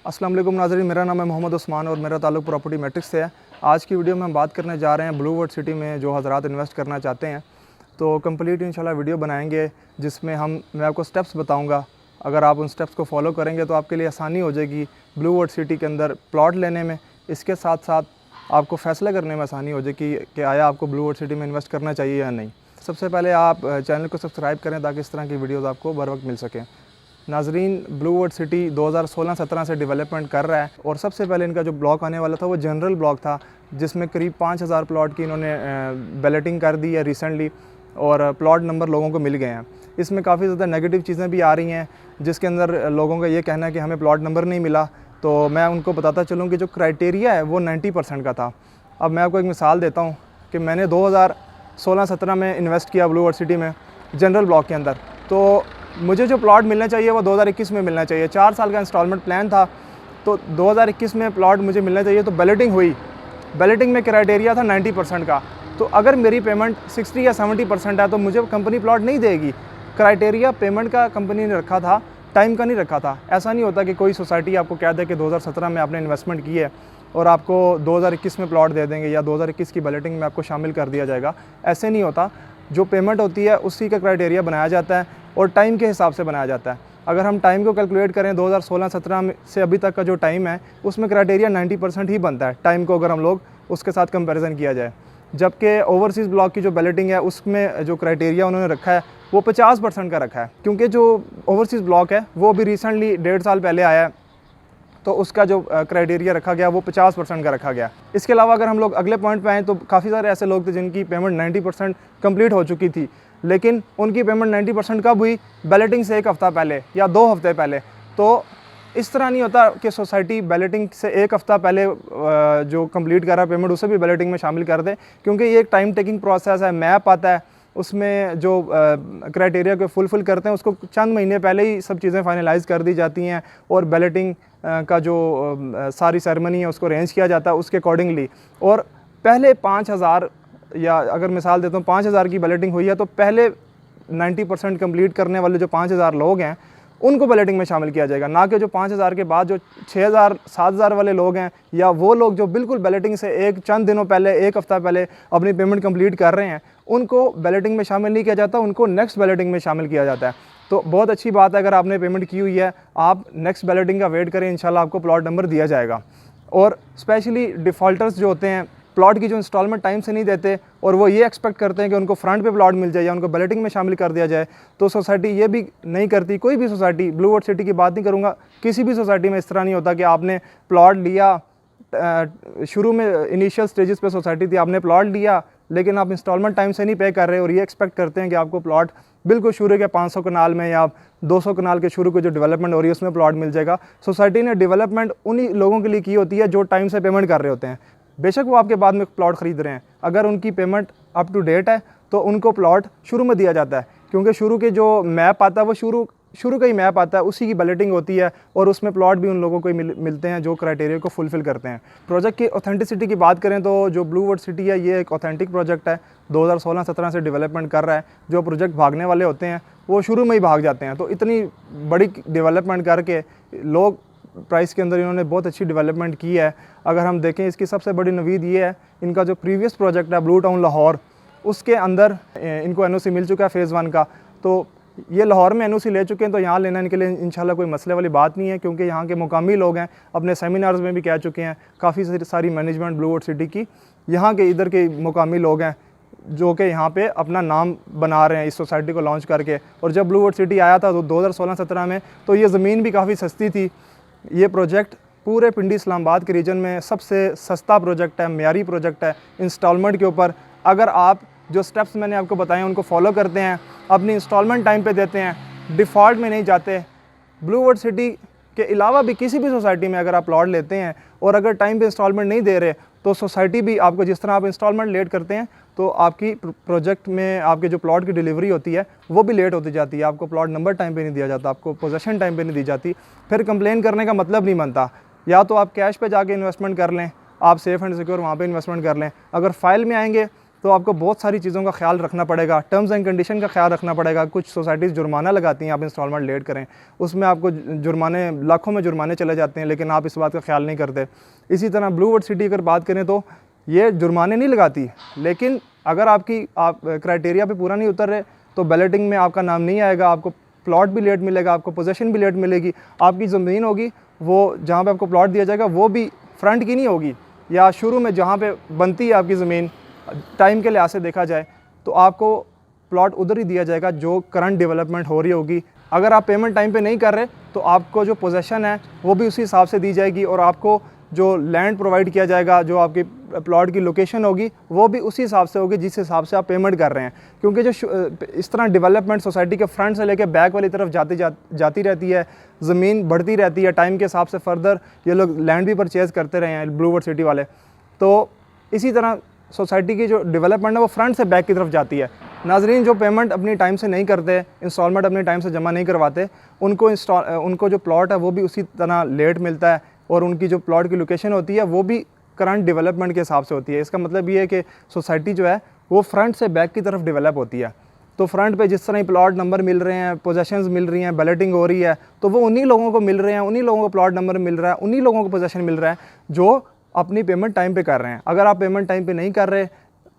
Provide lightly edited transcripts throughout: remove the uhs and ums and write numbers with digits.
अस्सलाम वालेकुम नाज़रीन, मेरा नाम है मोहम्मद उस्मान और मेरा ताल्लुक़ प्रॉपर्टी मैट्रिक्स से है। आज की वीडियो में हम बात करने जा रहे हैं ब्लू वर्ल्ड सिटी में जो हज़रात इन्वेस्ट करना चाहते हैं। तो कंप्लीट इंशाल्लाह वीडियो बनाएंगे जिसमें मैं आपको स्टेप्स बताऊंगा। अगर आप उन स्टेप्स को फॉलो करेंगे तो आपके लिए आसानी हो जाएगी ब्लू वर्ल्ड सिटी के अंदर प्लॉट लेने में। इसके साथ साथ आपको फ़ैसला करने में आसानी हो जाएगी कि आया आपको ब्लू वर्ल्ड सिटी में इन्वेस्ट करना चाहिए या नहीं। सबसे पहले आप चैनल को सब्सक्राइब करें ताकि इस तरह की वीडियोज़ आपको बर वक्त मिल सकें। नाजरीन, ब्लू वर्ल्ड सिटी 2016-17 से डेवलपमेंट कर रहा है और सबसे पहले इनका जो ब्लॉक आने वाला था वो जनरल ब्लॉक था, जिसमें करीब 5000 प्लॉट की इन्होंने बैलेटिंग कर दी है रिसेंटली और प्लॉट नंबर लोगों को मिल गए हैं। इसमें काफ़ी ज़्यादा नेगेटिव चीज़ें भी आ रही हैं जिसके अंदर लोगों का ये कहना है कि हमें प्लॉट नंबर नहीं मिला। तो मैं उनको बताता चलूँ कि जो क्राइटेरिया है वो 90% का था। अब मैं आपको एक मिसाल देता हूँ कि मैंने 2016-17 में इन्वेस्ट किया ब्लू वर्ल्ड सिटी में जनरल ब्लॉक के अंदर। तो मुझे जो प्लॉट मिलना चाहिए वो 2021 में मिलना चाहिए। 4 साल का इंस्टॉलमेंट प्लान था, तो 2021 में प्लॉट मुझे मिलना चाहिए। तो बैलेटिंग हुई, बैलेटिंग में क्राइटेरिया था 90% का। तो अगर मेरी पेमेंट 60 या 70% है तो मुझे कंपनी प्लॉट नहीं देगी। क्राइटेरिया पेमेंट का कंपनी ने रखा था, टाइम का नहीं रखा था। ऐसा नहीं होता कि कोई सोसाइटी आपको कह दे कि 2017 में आपने इन्वेस्टमेंट की है और आपको 2021 में प्लॉट दे देंगे या 2021 की बैलेटिंग में आपको शामिल कर दिया जाएगा। ऐसे नहीं होता। जो पेमेंट होती है उसी का क्राइटेरिया बनाया जाता है और टाइम के हिसाब से बनाया जाता है। अगर हम टाइम को कैलकुलेट करें 2016-17 से अभी तक का जो टाइम है उसमें क्राइटेरिया 90% ही बनता है टाइम को, अगर हम लोग उसके साथ कंपैरिजन किया जाए। जबकि ओवरसीज़ ब्लॉक की जो बैलेटिंग है उसमें जो क्राइटेरिया उन्होंने रखा है वो 50% का रखा है, क्योंकि जो ओवरसीज़ ब्लॉक है वो अभी रिसेंटली 1.5 साल पहले आया है। तो उसका जो क्राइटेरिया रखा गया वो 50% का रखा गया। इसके अलावा अगर हम लोग अगले पॉइंट पे आएँ तो काफ़ी सारे ऐसे लोग थे जिनकी पेमेंट 90% कंप्लीट हो चुकी थी, लेकिन उनकी पेमेंट 90% कब हुई? बैलेटिंग से 1 हफ़्ता पहले या 2 हफ़्ते पहले। तो इस तरह नहीं होता कि सोसाइटी बैलेटिंग से 1 हफ़्ता पहले जो कंप्लीट कर रहा है पेमेंट उसे भी बैलेटिंग में शामिल कर दे, क्योंकि ये एक टाइम टेकिंग प्रोसेस है। मैप आता है, उसमें जो क्राइटेरिया को फुलफ़िल करते हैं उसको चंद महीने पहले ही सब चीज़ें फाइनलाइज़ कर दी जाती हैं और बैलेटिंग का जो सारी सेरेमनी है उसको अरेंज किया जाता है उसके अकॉर्डिंगली। और पहले 5000 या अगर मिसाल देता हूँ 5000 की बैलेटिंग हुई है तो पहले 90% कंप्लीट करने वाले जो 5000 लोग हैं उनको बैलेटिंग में शामिल किया जाएगा, ना कि जो 5000 के बाद जो 6000 7000 वाले लोग हैं या वो लोग जो बिल्कुल बैलेटिंग से एक चंद दिनों पहले 1 हफ़्ता पहले अपनी पेमेंट कंप्लीट कर रहे हैं उनको बैलेटिंग में शामिल नहीं किया जाता, उनको नेक्स्ट बैलेटिंग में शामिल किया जाता है। तो बहुत अच्छी बात है, अगर आपने पेमेंट की हुई है आप नेक्स्ट बैलेटिंग का वेट करें, इंशाल्लाह आपको प्लॉट नंबर दिया जाएगा। और स्पेशली डिफ़ॉल्टर्स जो होते हैं, प्लॉट की जो इंस्टॉलमेंट टाइम से नहीं देते और वो ये एक्सपेक्ट करते हैं कि उनको फ्रंट पे प्लॉट मिल जाए या उनको बैलेटिंग में शामिल कर दिया जाए, तो सोसाइटी ये भी नहीं करती। कोई भी सोसाइटी, ब्लू वर्ल्ड सिटी की बात नहीं करूँगा, किसी भी सोसाइटी में इस तरह नहीं होता कि आपने प्लॉट लिया, शुरू में इनिशियल स्टेजेस पे सोसाइटी थी, आपने प्लॉट लिया लेकिन आप इंस्टॉलमेंट टाइम से नहीं पे कर रहे और ये एक्सपेक्ट करते हैं कि आपको प्लॉट बिल्कुल शुरू के 500 कनाल में या 200 कनाल के शुरू को जो डेवलपमेंट हो रही है उसमें प्लॉट मिल जाएगा। सोसाइटी ने डेवलपमेंट उन्हीं लोगों के लिए की होती है जो टाइम से पेमेंट कर रहे होते हैं। बेशक वो आपके बाद में प्लॉट ख़रीद रहे हैं, अगर उनकी पेमेंट अप टू डेट है तो उनको प्लॉट शुरू में दिया जाता है, क्योंकि शुरू के जो मैप आता है वो शुरू का ही मैप आता है, उसी की बैलेटिंग होती है और उसमें प्लॉट भी उन लोगों को मिलते हैं जो क्राइटेरिया को फुलफ़िल करते हैं। प्रोजेक्ट की ऑथेंटिसिटी की बात करें तो जो ब्लू वर्ल्ड सिटी है ये एक ऑथेंटिक प्रोजेक्ट है, 2016-17 से डेवलपमेंट कर रहा है। जो प्रोजेक्ट भागने वाले होते हैं वो शुरू में ही भाग जाते हैं। तो इतनी बड़ी डेवलपमेंट करके लोग प्राइस के अंदर इन्होंने बहुत अच्छी डेवलपमेंट की है। अगर हम देखें इसकी सबसे बड़ी नवीद ये है, इनका जो प्रीवियस प्रोजेक्ट है ब्लू टाउन लाहौर, उसके अंदर इनको एनओसी मिल चुका है फ़ेज़ 1 का। तो ये लाहौर में एनओसी ले चुके हैं, तो यहाँ लेना इनके लिए इंशाल्लाह कोई मसले वाली बात नहीं है, क्योंकि यहाँ के मुकामी लोग हैं, अपने सेमिनार्स में भी कह चुके हैं। काफ़ी सारी मैनेजमेंट ब्लू वर्ल्ड सिटी की यहाँ के इधर के मुकामी लोग हैं जो कि यहाँ पे अपना नाम बना रहे हैं इस सोसाइटी को लॉन्च करके। और जब ब्लू वर्ल्ड सिटी आया था तो 2016-17 में तो ये ज़मीन भी काफ़ी सस्ती थी। ये प्रोजेक्ट पूरे पिंडी इस्लामाबाद के रीजन में सबसे सस्ता प्रोजेक्ट है, मेयारी प्रोजेक्ट है इंस्टॉलमेंट के ऊपर। अगर आप जो स्टेप्स मैंने आपको बताए उनको फॉलो करते हैं, अपनी इंस्टॉलमेंट टाइम पे देते हैं, डिफ़ॉल्ट में नहीं जाते, ब्लू वर्ल्ड सिटी के अलावा भी किसी भी सोसाइटी में अगर आप प्लॉट लेते हैं और अगर टाइम पे इंस्टॉलमेंट नहीं दे रहे तो सोसाइटी भी आपको, जिस तरह आप इंस्टॉलमेंट लेट करते हैं तो आपकी प्रोजेक्ट में आपके जो प्लॉट की डिलीवरी होती है वो भी लेट होती जाती है। आपको प्लॉट नंबर टाइम पे नहीं दिया जाता, आपको पोजेसन टाइम पे नहीं दी जाती। फिर कंप्लेन करने का मतलब नहीं बनता। या तो आप कैश पे जाके इन्वेस्टमेंट कर लें, आप सेफ़ एंड सिक्योर वहाँ पे इन्वेस्टमेंट कर लें। अगर फाइल में आएंगे तो आपको बहुत सारी चीज़ों का ख्याल रखना पड़ेगा, टर्म्स एंड कंडीशन का ख्याल रखना पड़ेगा। कुछ सोसाइटीज़ जुर्माना लगाती हैं आप इंस्टॉलमेंट लेट करें, उसमें आपको जुर्माने लाखों में जुर्माने चले जाते हैं, लेकिन आप इस बात का ख्याल नहीं करते। इसी तरह ब्लू वर्ड सिटी अगर बात करें तो ये जुर्माने नहीं लगाती, लेकिन अगर आप क्राइटेरिया पे पूरा नहीं उतर रहे तो बैलेटिंग में आपका नाम नहीं आएगा, आपको प्लॉट भी लेट मिलेगा, आपको पोजीशन भी लेट मिलेगी। आपकी ज़मीन होगी वो जहाँ पे आपको प्लॉट दिया जाएगा वो भी फ्रंट की नहीं होगी, या शुरू में जहाँ पे बनती है आपकी ज़मीन, टाइम के लिहाज से देखा जाए तो आपको प्लॉट उधर ही दिया जाएगा जो करंट डेवलपमेंट हो रही होगी। अगर आप पेमेंट टाइम पे नहीं कर रहे तो आपको जो पोजीशन है वो भी उसी हिसाब से दी जाएगी, और आपको जो लैंड प्रोवाइड किया जाएगा, जो आपकी प्लॉट की लोकेशन होगी वो भी उसी हिसाब से होगी जिस हिसाब से आप पेमेंट कर रहे हैं। क्योंकि जो इस तरह डेवलपमेंट सोसाइटी के फ्रंट से लेकर बैक वाली तरफ जाती रहती है, ज़मीन बढ़ती रहती है, टाइम के हिसाब से फर्दर ये लोग लैंड भी परचेज़ करते रहे हैं ब्लू वर्ड सिटी वाले। तो इसी तरह सोसाइटी की जो डेवलपमेंट है वो फ्रंट से बैक की तरफ जाती है। नाजरीन, जो पेमेंट अपनी टाइम से नहीं करते, इंस्टॉलमेंट अपनी टाइम से जमा नहीं करवाते, उनको जो प्लॉट है वो भी उसी तरह लेट मिलता है, और उनकी जो प्लॉट की लोकेशन होती है वो भी करंट डेवलपमेंट के हिसाब से होती है। इसका मतलब ये है कि सोसाइटी जो है वो फ्रंट से बैक की तरफ डेवलप होती है। तो फ्रंट पे जिस तरह ही प्लॉट नंबर मिल रहे हैं, पोजेशंस मिल रही हैं, बैलेटिंग हो रही है, तो वो उन्हीं लोगों को मिल रहे हैं, उन्हीं लोगों को प्लॉट नंबर मिल रहा है, उन्हीं लोगों को पोजेशन मिल रहा है जो अपनी पेमेंट टाइम पे कर रहे हैं। अगर आप पेमेंट टाइम पे नहीं कर रहे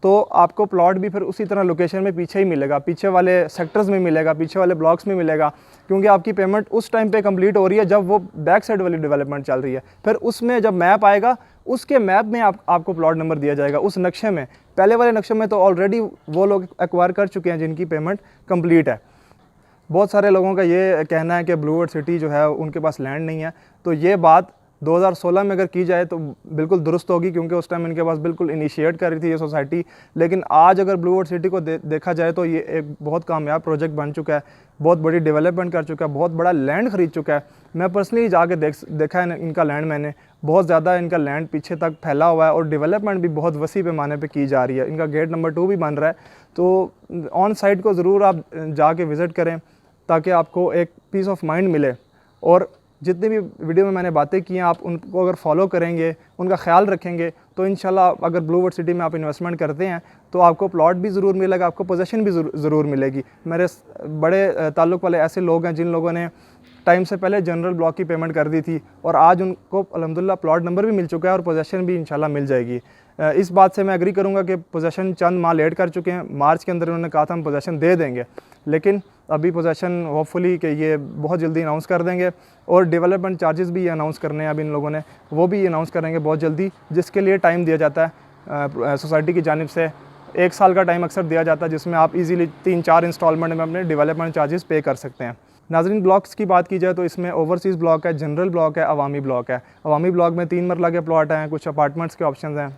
तो आपको प्लॉट भी फिर उसी तरह लोकेशन में पीछे ही मिलेगा, पीछे वाले सेक्टर्स में मिलेगा, पीछे वाले ब्लॉक्स में मिलेगा, क्योंकि आपकी पेमेंट उस टाइम पे कंप्लीट हो रही है जब वो बैक साइड वाली डेवलपमेंट चल रही है। फिर उसमें जब मैप आएगा उसके मैप में आपको प्लॉट नंबर दिया जाएगा उस नक्शे में। पहले वाले नक्शे में तो ऑलरेडी वो लोग एक्वायर कर चुके हैं जिनकी पेमेंट कंप्लीट है। बहुत सारे लोगों का ये कहना है कि ब्लू वर्ड सिटी जो है उनके पास लैंड नहीं है, तो ये बात 2016 में अगर की जाए तो बिल्कुल दुरुस्त होगी, क्योंकि उस टाइम इनके पास बिल्कुल इनिशिएट कर रही थी ये सोसाइटी। लेकिन आज अगर ब्लू वर्ड सिटी को देखा जाए तो ये एक बहुत कामयाब प्रोजेक्ट बन चुका है, बहुत बड़ी डेवलपमेंट कर चुका है, बहुत बड़ा लैंड ख़रीद चुका है। मैं पर्सनली जाके देखा है इनका लैंड, मैंने बहुत ज़्यादा इनका लैंड पीछे तक फैला हुआ है, और डेवलपमेंट भी बहुत वसी पैमाने पर की जा रही है। इनका गेट नंबर 2 भी बन रहा है, तो ऑन साइट को ज़रूर आप जाके विज़िट करें ताकि आपको एक पीस ऑफ माइंड मिले। और जितनी भी वीडियो में मैंने बातें की हैं आप उनको अगर फॉलो करेंगे, उनका ख्याल रखेंगे, तो इंशाल्लाह अगर ब्लू वर्ड सिटी में आप इन्वेस्टमेंट करते हैं तो आपको प्लॉट भी ज़रूर मिलेगा, आपको पोजीशन भी ज़रूर मिलेगी। मेरे बड़े ताल्लुक़ वाले ऐसे लोग हैं जिन लोगों ने टाइम से पहले जनरल ब्लॉक की पेमेंट कर दी थी, और आज उनको अल्हम्दुलिल्लाह प्लॉट नंबर भी मिल चुका है और पोजीशन भी इंशाल्लाह मिल जाएगी। इस बात से मैं एग्री करूँगा कि पोजीशन चंद माह लेट कर चुके हैं। मार्च के अंदर उन्होंने कहा था हम पोजीशन दे देंगे, लेकिन अभी पोजीशन होपफुली कि ये बहुत जल्दी अनाउंस कर देंगे, और डेवलपमेंट चार्जेस भी ये अनाउंस करने हैं अब इन लोगों ने, वो भी अनाउंस करेंगे बहुत जल्दी, जिसके लिए टाइम दिया जाता है सोसाइटी की जानिब से। 1 साल का टाइम अक्सर दिया जाता है जिसमें आप इजीली 3-4 इंस्टॉलमेंट में अपने डेवलपमेंट चार्जेस पे कर सकते हैं। नाज़रीन, ब्लॉक्स की बात की जाए तो इसमें ओवरसीज़ ब्लॉक है, जनरल ब्लॉक है, अवामी ब्लॉक है। अवामी ब्लॉक में 3 मरला के प्लॉट हैं, कुछ अपार्टमेंट्स के ऑप्शन हैं।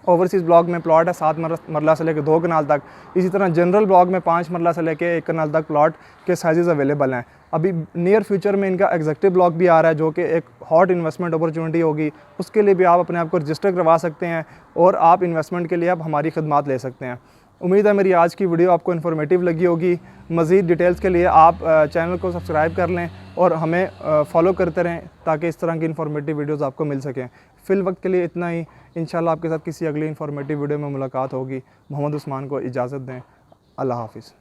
ओवरसीज़ ब्लॉक में प्लॉट है 7 मरला से लेकर 2 कनाल तक। इसी तरह जनरल ब्लॉक में 5 मरला से लेकर 1 कनाल तक प्लॉट के साइज़ अवेलेबल हैं। अभी नियर फ्यूचर में इनका एग्जीक्यूटिव ब्लॉक भी आ रहा है जो कि एक हॉट इन्वेस्टमेंट अपॉर्चुनिटी होगी। उसके लिए भी आप अपने आप को रजिस्टर करवा सकते हैं, और आप इन्वेस्टमेंट के लिए आप हमारी खदमात ले सकते हैं। उम्मीद है मेरी आज की वीडियो आपको इन्फॉर्मेटिव लगी होगी। मज़ीद डिटेल्स के लिए आप चैनल को सब्सक्राइब कर लें और हमें फॉलो करते रहें ताकि इस तरह की इन्फॉर्मेटिव वीडियोज़ आपको मिल सकें। फ़िल वक्त के लिए इतना ही। इंशाल्लाह आपके साथ किसी अगली इन्फॉर्मेटिव वीडियो में मुलाकात होगी। मोहम्मद उस्मान को इजाज़त दें। अल्लाह हाफ़िज़।